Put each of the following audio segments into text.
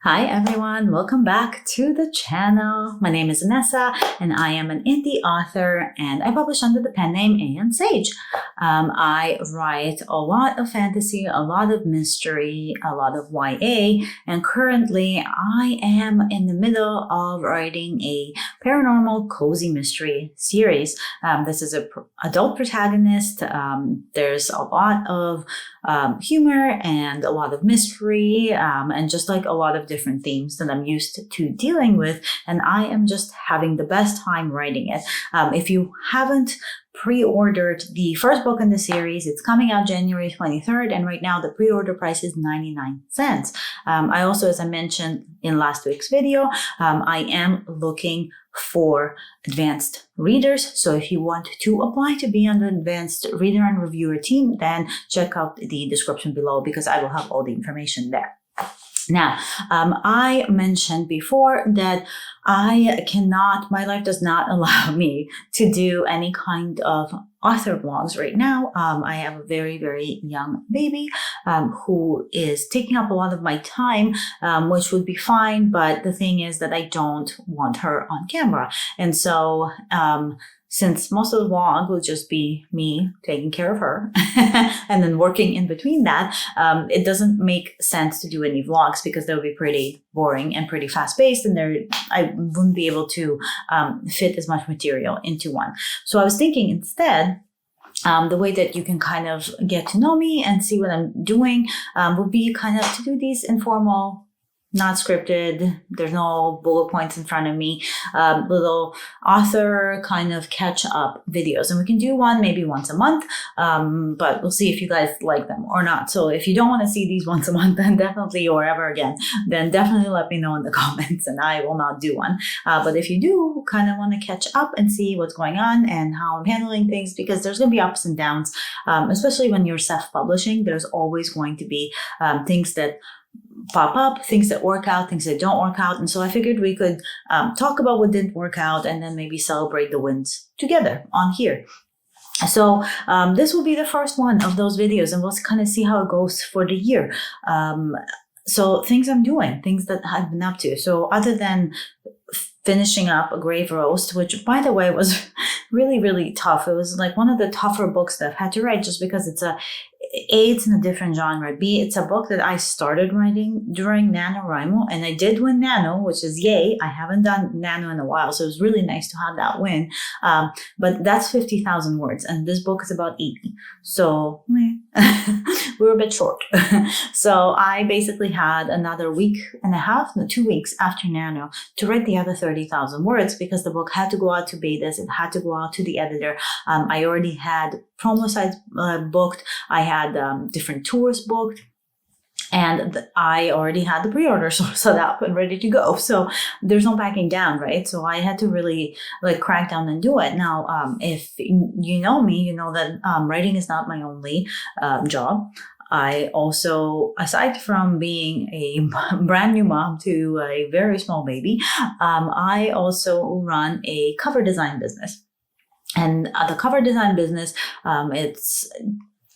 Hi everyone, welcome back to the channel. My name is Vanessa and I am an indie author and I publish under the pen name A.N. Sage. I write a lot of fantasy, a lot of mystery, a lot of YA, and currently I am in the middle of writing a paranormal cozy mystery series. This is an adult protagonist. There's a lot of humor and a lot of mystery and just like a lot of different themes that I'm used to dealing with, and I am just having the best time writing it. If you haven't pre-ordered the first book in the series, it's coming out January 23rd, and right now the pre-order price is 99 cents. I also, as I mentioned in last week's video, I am looking for advanced readers. So if you want to apply to be on the advanced reader and reviewer team, then check out the description below because I will have all the information there. Now, I mentioned before that my life does not allow me to do any kind of author vlogs right now. I have a very, very young baby who is taking up a lot of my time, which would be fine. But the thing is that I don't want her on camera. And so, since most of the vlog will just be me taking care of her and then working in between that, it doesn't make sense to do any vlogs because they'll be pretty boring and pretty fast-paced, and I wouldn't be able to fit as much material into one. So I was thinking instead, the way that you can kind of get to know me and see what I'm doing would be kind of to do these informal, not scripted, there's no bullet points in front of me, little author kind of catch up videos. And we can do one maybe once a month, but we'll see if you guys like them or not. So if you don't want to see these once a month, then definitely, or ever again, then definitely let me know in the comments and I will not do one. But if you do kind of want to catch up and see what's going on and how I'm handling things, because there's going to be ups and downs, especially when you're self-publishing, there's always going to be things that pop up, things that work out, things that don't work out. And so I figured we could talk about what didn't work out and then maybe celebrate the wins together on here. So this will be the first one of those videos, and we'll kind of see how it goes for the year. So things I'm doing, things that I've been up to. So other than finishing up A Grave Roast, which by the way was really, really tough. It was like one of the tougher books that I've had to write just because it's it's in a different genre. B, it's a book that I started writing during NaNoWriMo, and I did win Nano, which is yay. I haven't done Nano in a while, so it was really nice to have that win. But that's 50,000 words, and this book is about 80. So we're a bit short. So I basically had another week and a half, no, 2 weeks after Nano to write the other 30,000 words because the book had to go out to betas. It had to go out to the editor. I already had promo sites booked. I had different tours booked, and I already had the pre-order set up and ready to go. So there's no backing down, right? So I had to really like crack down and do it. Now, if you know me, you know that writing is not my only job. I also, aside from being a brand new mom to a very small baby, I also run a cover design business. And the cover design business,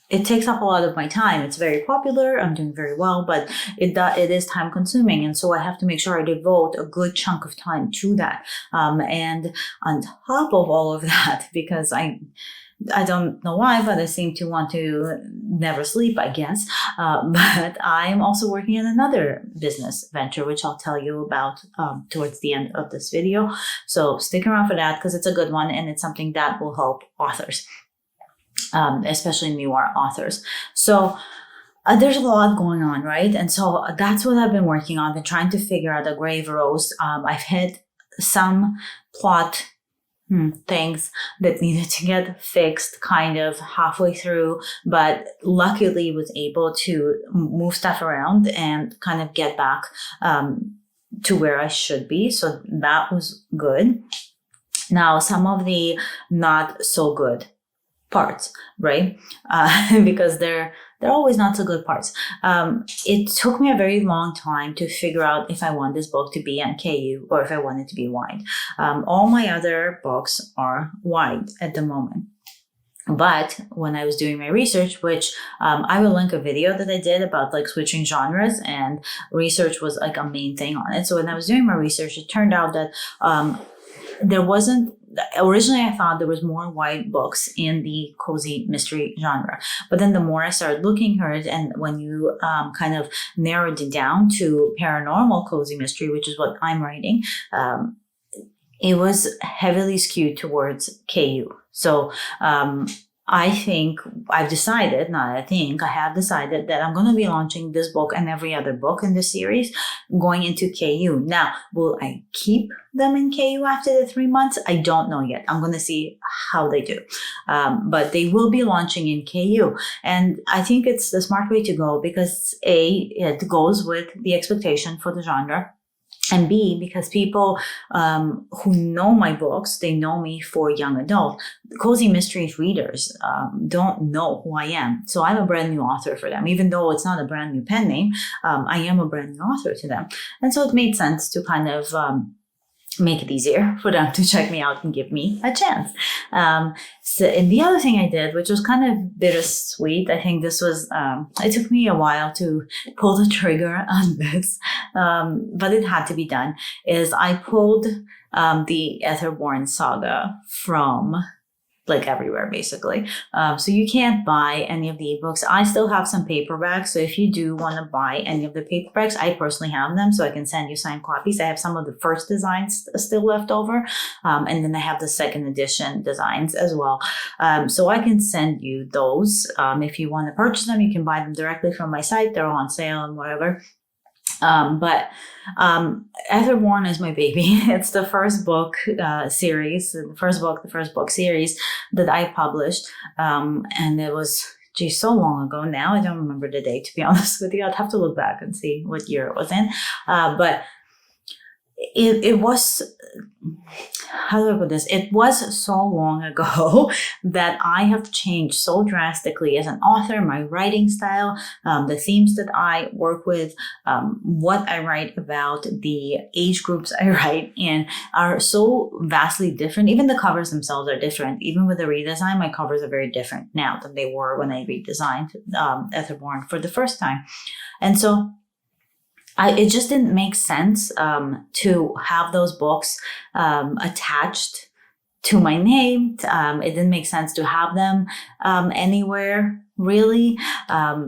it takes up a lot of my time. It's very popular. I'm doing very well, but it is time consuming. And so I have to make sure I devote a good chunk of time to that. And on top of all of that, because I don't know why, but I seem to want to never sleep, I guess. But I'm also working on another business venture, which I'll tell you about towards the end of this video. So stick around for that because it's a good one and it's something that will help authors, especially newer authors. So there's a lot going on, right? And so that's what I've been working on. I've been trying to figure out A Grave Roast. I've hit some plot things that needed to get fixed kind of halfway through, but luckily was able to move stuff around and kind of get back to where I should be. So that was good. Now, some of the not so good parts, right? Because they're always not so good parts. It took me a very long time to figure out if I want this book to be on KU or if I want it to be wide. All my other books are wide at the moment. But when I was doing my research, which I will link a video that I did about like switching genres, and research was like a main thing on it. So when I was doing my research, it turned out that there wasn't, originally I thought there was more YA books in the cozy mystery genre. But then the more I started looking at it, and when you kind of narrowed it down to paranormal cozy mystery, which is what I'm writing, it was heavily skewed towards KU. So I think I've decided, not I think, I have decided that I'm going to be launching this book and every other book in this series going into KU. Now, will I keep them in KU after the 3 months? I don't know yet. I'm going to see how they do. But they will be launching in KU. And I think it's the smart way to go because A, it goes with the expectation for the genre. And B, because people who know my books, they know me for young adult. Cozy Mysteries readers don't know who I am. So I'm a brand new author for them. Even though it's not a brand new pen name, I am a brand new author to them. And so it made sense to kind of make it easier for them to check me out and give me a chance. And the other thing I did, which was kind of bittersweet, I think this was, it took me a while to pull the trigger on this, but it had to be done, is I pulled the Etherborn saga from like everywhere, basically. So you can't buy any of the ebooks. I still have some paperbacks. So if you do want to buy any of the paperbacks, I personally have them. So I can send you signed copies. I have some of the first designs still left over. And then I have the second edition designs as well. So I can send you those. If you want to purchase them, you can buy them directly from my site. They're all on sale and whatever. But Etherborn is my baby. It's the first book series, the first book series that I published. And it was, geez, so long ago now. I don't remember the date, to be honest with you. I'd have to look back and see what year it was in. But it was, how do I put this? It was so long ago that I have changed so drastically as an author, my writing style, the themes that I work with, what I write about, the age groups I write in are so vastly different. Even the covers themselves are different. Even with the redesign, my covers are very different now than they were when I redesigned Etherborn for the first time. And so it just didn't make sense to have those books attached to my name. It didn't make sense to have them anywhere, really.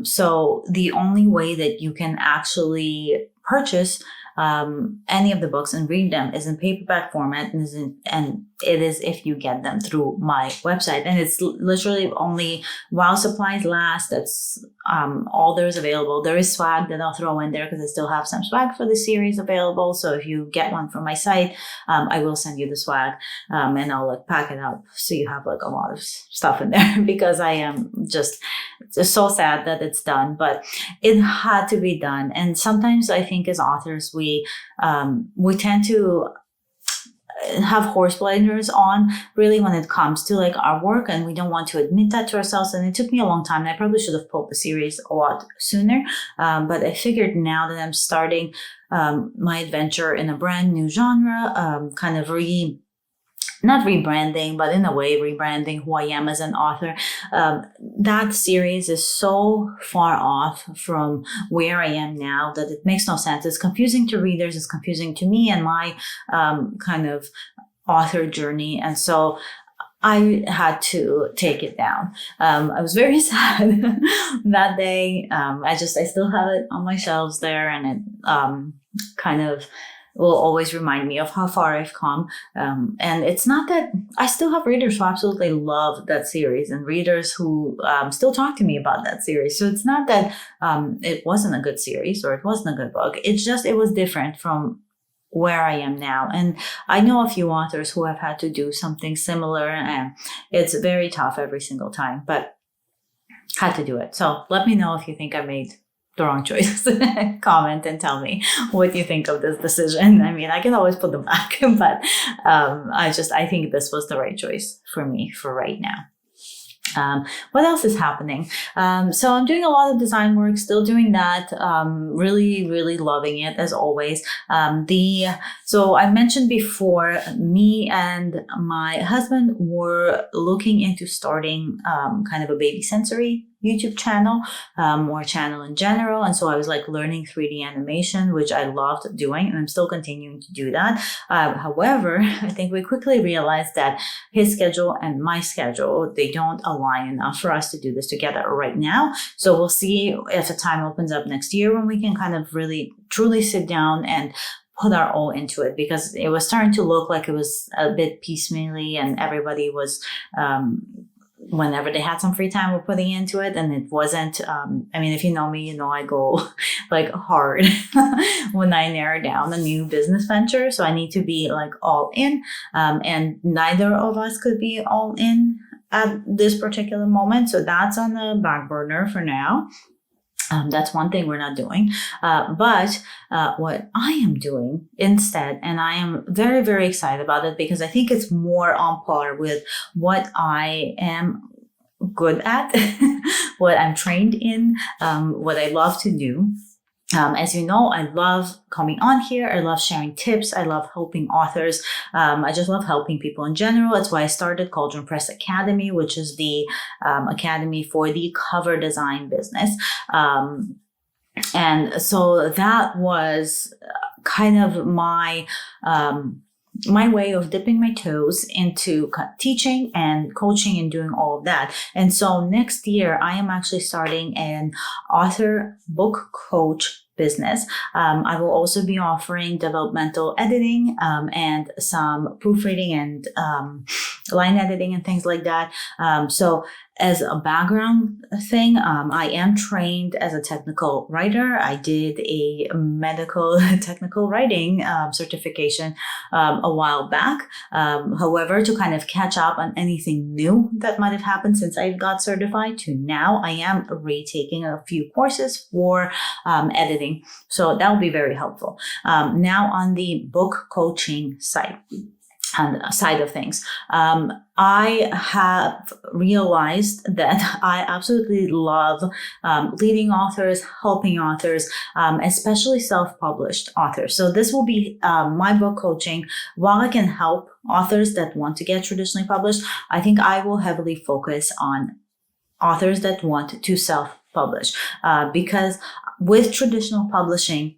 So the only way that you can actually purchase any of the books and read them is in paperback format, and it is if you get them through my website. And it's literally only while supplies last. That's all there's available. There is swag that I'll throw in there because I still have some swag for the series available. So if you get one from my site, I will send you the swag and I'll like pack it up so you have like a lot of stuff in there because I am just so sad that it's done, but it had to be done. And sometimes I think as authors, we tend to have horse blinders on really when it comes to like our work, and we don't want to admit that to ourselves. And it took me a long time, and I probably should have pulled the series a lot sooner, but I figured now that I'm starting my adventure in a brand new genre, kind of not rebranding, but in a way rebranding who I am as an author. That series is so far off from where I am now that it makes no sense. It's confusing to readers, it's confusing to me and my kind of author journey. And so I had to take it down. I was very sad that day. I still have it on my shelves there, and it kind of will always remind me of how far I've come. And it's not that I still have readers who absolutely love that series and readers who still talk to me about that series. So it's not that it wasn't a good series or it wasn't a good book. It's just, it was different from where I am now. And I know a few authors who have had to do something similar, and it's very tough every single time, but had to do it. So let me know if you think I made the wrong choice. Comment and tell me what you think of this decision. I mean, I can always put them back, but I think this was the right choice for me for right now. What else is happening? So I'm doing a lot of design work, still doing that. Really, really loving it as always. So I mentioned before, me and my husband were looking into starting kind of a baby sensory YouTube channel, or channel in general. And so I was like learning 3D animation, which I loved doing, and I'm still continuing to do that. However, I think we quickly realized that his schedule and my schedule, they don't align enough for us to do this together right now. So we'll see if the time opens up next year when we can kind of really truly sit down and put our all into it, because it was starting to look like it was a bit piecemeally and everybody was whenever they had some free time, we're putting into it, and it wasn't. I mean, if you know me, you know I go like hard when I narrow down a new business venture. So I need to be like all in, and neither of us could be all in at this particular moment. So that's on the back burner for now. That's one thing we're not doing. But what I am doing instead, and I am very, very excited about it because I think it's more on par with what I am good at, what I'm trained in, what I love to do. As you know, I love coming on here. I love sharing tips. I love helping authors. I just love helping people in general. That's why I started Cauldron Press Academy, which is the academy for the cover design business. And so that was kind of my way of dipping my toes into teaching and coaching and doing all of that. And so next year, I am actually starting an author book coach business. I will also be offering developmental editing and some proofreading and line editing and things like that. So as a background thing, I am trained as a technical writer. I did a medical technical writing certification a while back. However, to kind of catch up on anything new that might have happened since I got certified to now, I am retaking a few courses for editing. So that will be very helpful. Now on the book coaching side of things, I have realized that I absolutely love leading authors, helping authors, especially self-published authors. So this will be my book coaching. While I can help authors that want to get traditionally published, I think I will heavily focus on authors that want to self-publish, because with traditional publishing,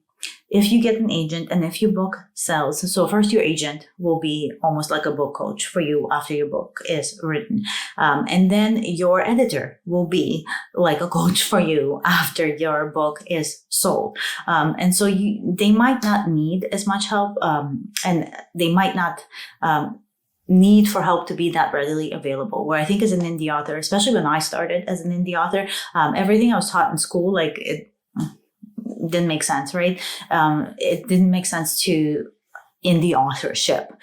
if you get an agent and if your book sells, so first your agent will be almost like a book coach for you after your book is written. And then your editor will be like a coach for you after your book is sold. And so they might not need as much help, and they might not need for help to be that readily available. Where I think as an indie author, especially when I started as an indie author, everything I was taught in school, like it didn't make sense, right? It didn't make sense to indie authorship.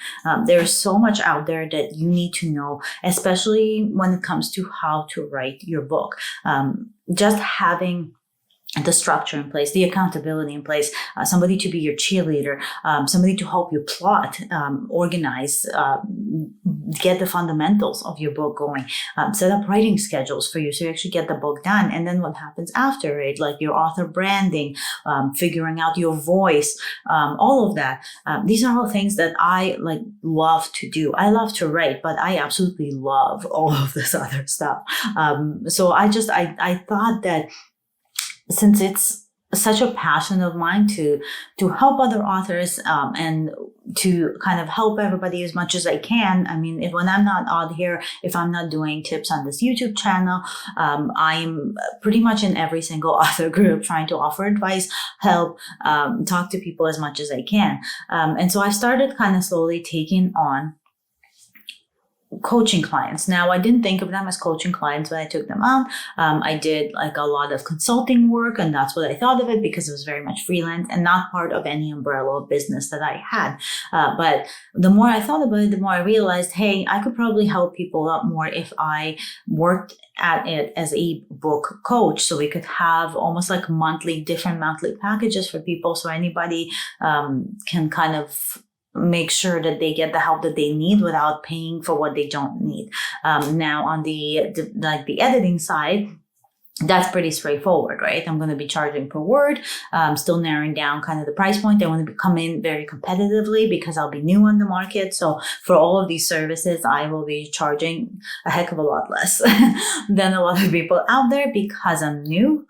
There's so much out there that you need to know, especially when it comes to how to write your book. Just having the structure in place, the accountability in place, somebody to be your cheerleader, somebody to help you plot, organize, get the fundamentals of your book going, set up writing schedules for you so you actually get the book done. And then what happens after it, like your author branding, figuring out your voice, all of that. These are all things that I love to do. I love to write, but I absolutely love all of this other stuff. So I thought that since it's such a passion of mine to help other authors, and to kind of help everybody as much as I can. I mean, when I'm not out here, if I'm not doing tips on this YouTube channel, I'm pretty much in every single author group trying to offer advice, help, talk to people as much as I can. And so I started kind of slowly taking on coaching clients. Now, I didn't think of them as coaching clients when I took them on. I did like a lot of consulting work, and that's what I thought of it, because it was very much freelance and not part of any umbrella of business that I had. But the more I thought about it, the more I realized, hey, I could probably help people a lot more if I worked at it as a book coach. So we could have almost like different monthly packages for people. So anybody can kind of make sure that they get the help that they need without paying for what they don't need. Now on the editing side, that's pretty straightforward, right? I'm going to be charging per word, still narrowing down kind of the price point. I want to come in very competitively because I'll be new on the market. So for all of these services, I will be charging a heck of a lot less than a lot of people out there because I'm new,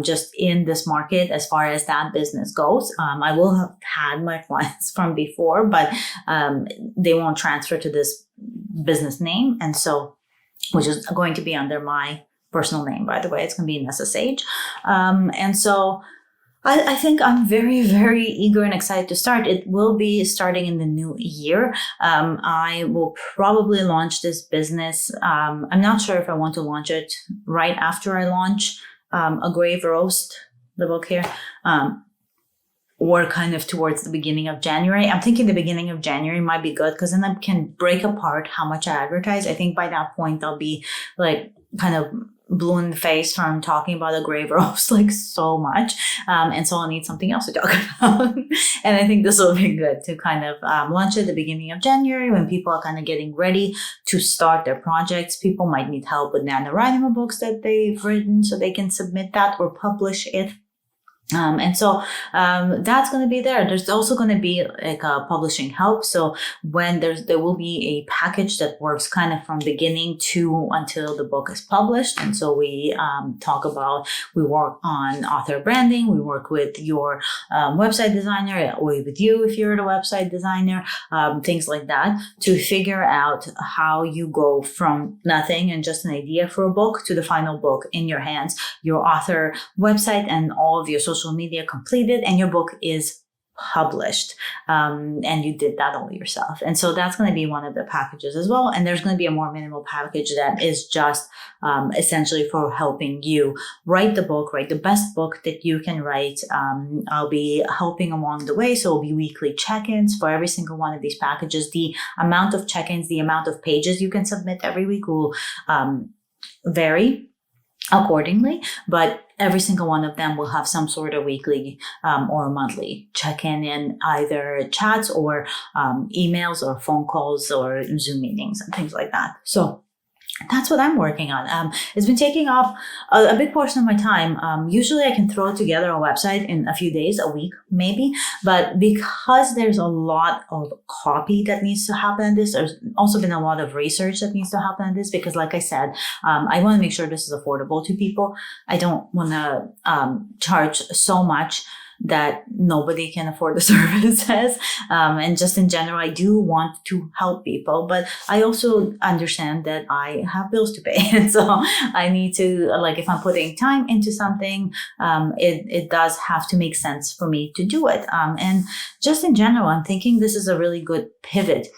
just in this market as far as that business goes. I will have had my clients from before, but they won't transfer to this business name. And so, which is going to be under my personal name, by the way. It's going to be Nessa Sage. And so I think I'm very, very eager and excited to start. It will be starting in the new year. I will probably launch this business. I'm not sure if I want to launch it right after I launch A Grave Roast, the book here, or kind of towards the beginning of January. I'm thinking the beginning of January might be good because then I can break apart how much I advertise. I think by that point I'll be like kind of blue in the face from talking about A Grave Roast like so much. And so I'll need something else to talk about. And I think this will be good to kind of launch at the beginning of January when people are kind of getting ready to start their projects. People might need help with NaNoWriMo books that they've written so they can submit that or publish it. And so that's going to be there. There's also going to be like a publishing help. So when there will be a package that works kind of from beginning to until the book is published. And so we we work on author branding. We work with your website designer or with you if you're the website designer, things like that, to figure out how you go from nothing and just an idea for a book to the final book in your hands, your author website and all of your social media completed, and your book is published, and you did that all yourself. And so that's going to be one of the packages as well. And there's going to be a more minimal package that is just essentially for helping you write the book, write the best book that you can write. I'll be helping along the way. So it'll be weekly check-ins for every single one of these packages. The amount of check-ins, the amount of pages you can submit every week will vary accordingly, but every single one of them will have some sort of weekly or monthly check-in in either chats or emails or phone calls or Zoom meetings and things like that. So that's what I'm working on. It's been taking up a big portion of my time. Usually I can throw together a website in a few days, a week maybe, but because there's a lot of copy that needs to happen in this, there's also been a lot of research that needs to happen in this because like I said, I want to make sure this is affordable to people. I don't want to charge so much that nobody can afford the services. And just in general, I do want to help people, but I also understand that I have bills to pay. And so I need to, like, if I'm putting time into something, it does have to make sense for me to do it. And just in general, I'm thinking this is a really good pivot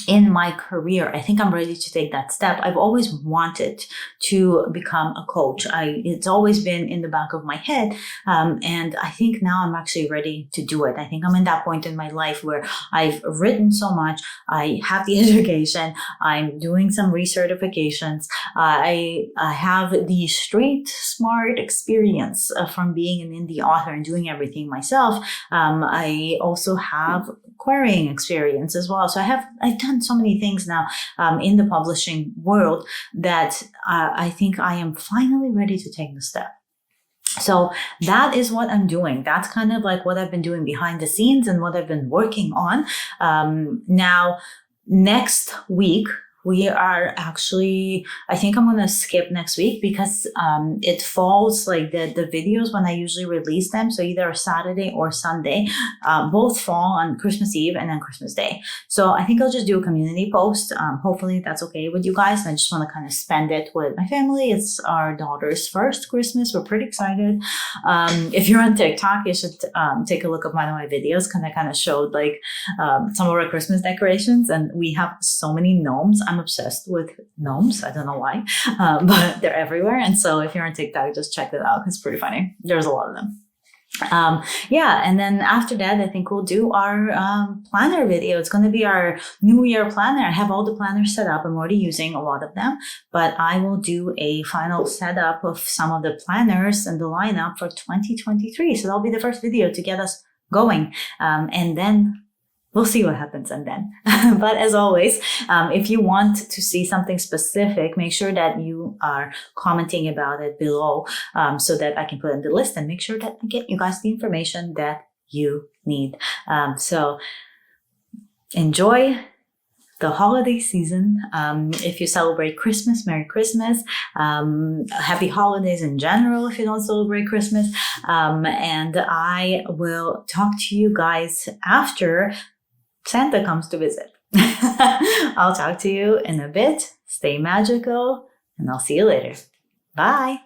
in my career. I think I'm ready to take that step. I've always wanted to become a coach. It's always been in the back of my head. And I think now I'm actually ready to do it. I think I'm in that point in my life where I've written so much. I have the education. I'm doing some recertifications. I have the street smart experience from being an indie author and doing everything myself. I also have querying experience as well. So I've done so many things now in the publishing world that I think I am finally ready to take the step. So that is what I'm doing. That's kind of like what I've been doing behind the scenes and what I've been working on. Now, next week, we are actually, I think I'm going to skip next week because it falls like the videos when I usually release them. So either Saturday or Sunday, both fall on Christmas Eve and then Christmas Day. So I think I'll just do a community post. Hopefully that's okay with you guys. And I just want to kind of spend it with my family. It's our daughter's first Christmas. We're pretty excited. If you're on TikTok, you should take a look at one of my videos because I kind of showed like some of our Christmas decorations, and we have so many gnomes. I'm obsessed with gnomes. I don't know why, but they're everywhere. And so if you're on TikTok, just check that out. It's pretty funny. There's a lot of them. Yeah. And then after that, I think we'll do our planner video. It's going to be our New Year planner. I have all the planners set up. I'm already using a lot of them, but I will do a final setup of some of the planners and the lineup for 2023. So that'll be the first video to get us going. And then we'll see what happens and then. But as always, if you want to see something specific, make sure that you are commenting about it below, so that I can put it in the list and make sure that I get you guys the information that you need. So enjoy the holiday season. If you celebrate Christmas, Merry Christmas. Happy holidays in general if you don't celebrate Christmas. And I will talk to you guys after Santa comes to visit. I'll talk to you in a bit. Stay magical, and I'll see you later. Bye.